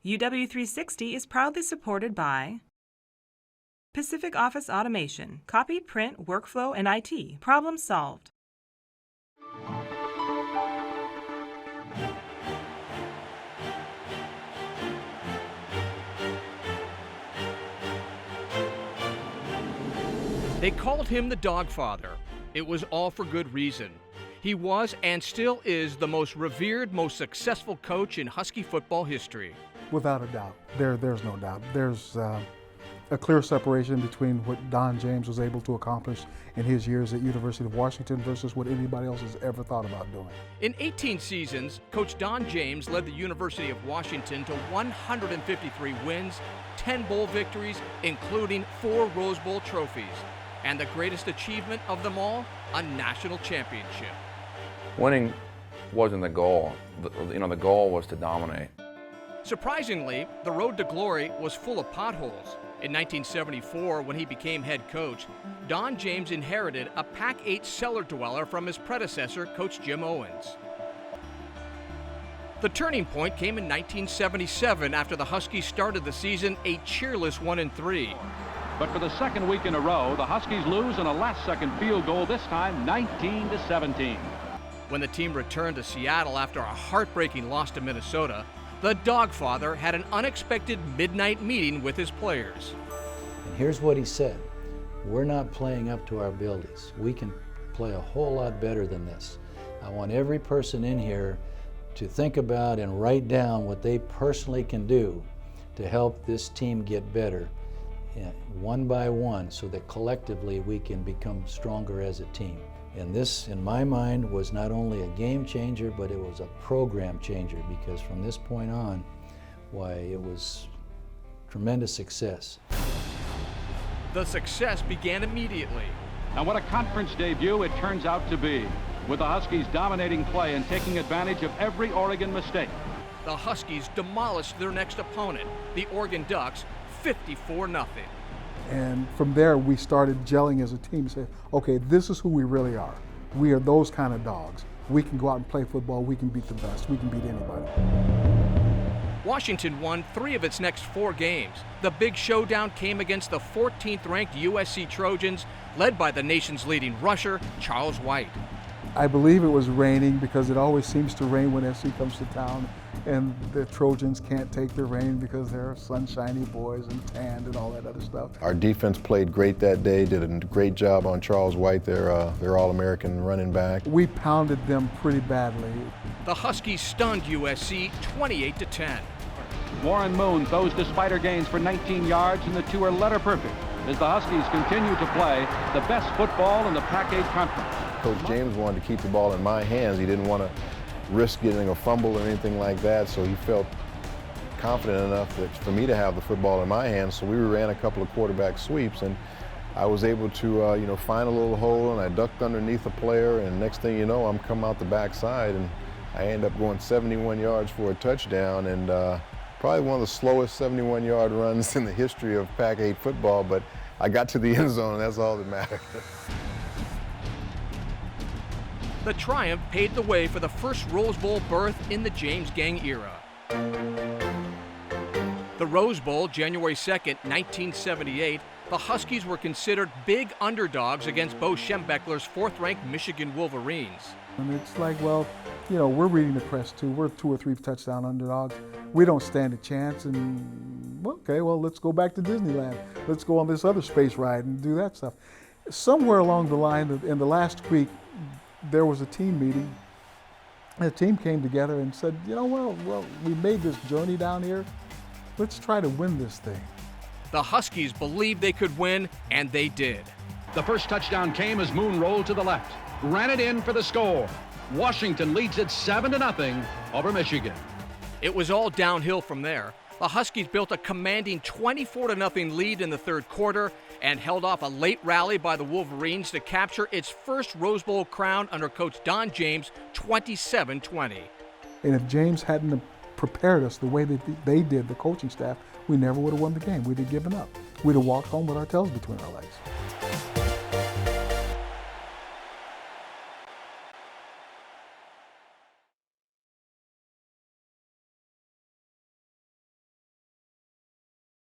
UW360 is proudly supported by Pacific Office Automation, copy, print, workflow, and IT. Problem solved. They called him the Dogfather. It was all for good reason. He was and still is the most revered, most successful coach in Husky football history. Without a doubt. There's no doubt. There's a clear separation between what Don James was able to accomplish in his years at University of Washington versus what anybody else has ever thought about doing. In 18 seasons, Coach Don James led the University of Washington to 153 wins, 10 bowl victories, including 4 Rose Bowl trophies. And the greatest achievement of them all, a national championship. Winning wasn't the goal. The goal was to dominate. Surprisingly, the road to glory was full of potholes. In 1974, when he became head coach, Don James inherited a Pac-8 cellar dweller from his predecessor, Coach Jim Owens. The turning point came in 1977 after the Huskies started the season a cheerless 1-3. But for the second week in a row, the Huskies lose on a last-second field goal, this time 19-17. When the team returned to Seattle after a heartbreaking loss to Minnesota, the Dogfather had an unexpected midnight meeting with his players. And here's what he said: we're not playing up to our abilities. We can play a whole lot better than this. I want every person in here to think about and write down what they personally can do to help this team get better, one by one, so that collectively we can become stronger as a team. And this, in my mind, was not only a game changer, but it was a program changer, because from this point on, why, it was tremendous success. The success began immediately. And what a conference debut it turns out to be, with the Huskies dominating play and taking advantage of every Oregon mistake. The Huskies demolished their next opponent, the Oregon Ducks, 54-0. And from there, we started gelling as a team and said, okay, this is who we really are. We are those kind of dogs. We can go out and play football. We can beat the best. We can beat anybody. Washington won 3 of its next 4 games. The big showdown came against the 14th-ranked USC Trojans, led by the nation's leading rusher, Charles White. I believe it was raining, because it always seems to rain when SC comes to town, and the Trojans can't take the rain because they're sunshiny boys and tanned and all that other stuff. Our defense played great that day, did a great job on Charles White, their All-American running back. We pounded them pretty badly. The Huskies stunned USC 28-10. Warren Moon throws to Spider Gaines for 19 yards, and the two are letter perfect as the Huskies continue to play the best football in the Pac-8 Conference. Coach James wanted to keep the ball in my hands. He didn't want to risk getting a fumble or anything like that, so he felt confident enough that for me to have the football in my hands. So we ran a couple of quarterback sweeps, and I was able to find a little hole, and I ducked underneath a player, and next thing you know, I'm coming out the backside, and I end up going 71 yards for a touchdown, and probably one of the slowest 71-yard runs in the history of Pac-8 football, but I got to the end zone, and that's all that mattered. The triumph paved the way for the first Rose Bowl berth in the James Gang era. The Rose Bowl, January 2nd, 1978, the Huskies were considered big underdogs against Bo Schembechler's 4th-ranked Michigan Wolverines. And it's like, well, we're reading the press too. We're 2 or 3 touchdown underdogs. We don't stand a chance, and okay, well, let's go back to Disneyland. Let's go on this other space ride and do that stuff. Somewhere along the line, in the last week, there was a team meeting. The team came together and said, well, we made this journey down here. Let's try to win this thing. The Huskies believed they could win, and they did. The first touchdown came as Moon rolled to the left, ran it in for the score. Washington leads it 7-0 over Michigan. It was all downhill from there. The Huskies built a commanding 24-0 lead in the 3rd quarter and held off a late rally by the Wolverines to capture its first Rose Bowl crown under Coach Don James, 27-20. And if James hadn't prepared us the way that they did, the coaching staff, we never would have won the game. We'd have given up. We'd have walked home with our tails between our legs.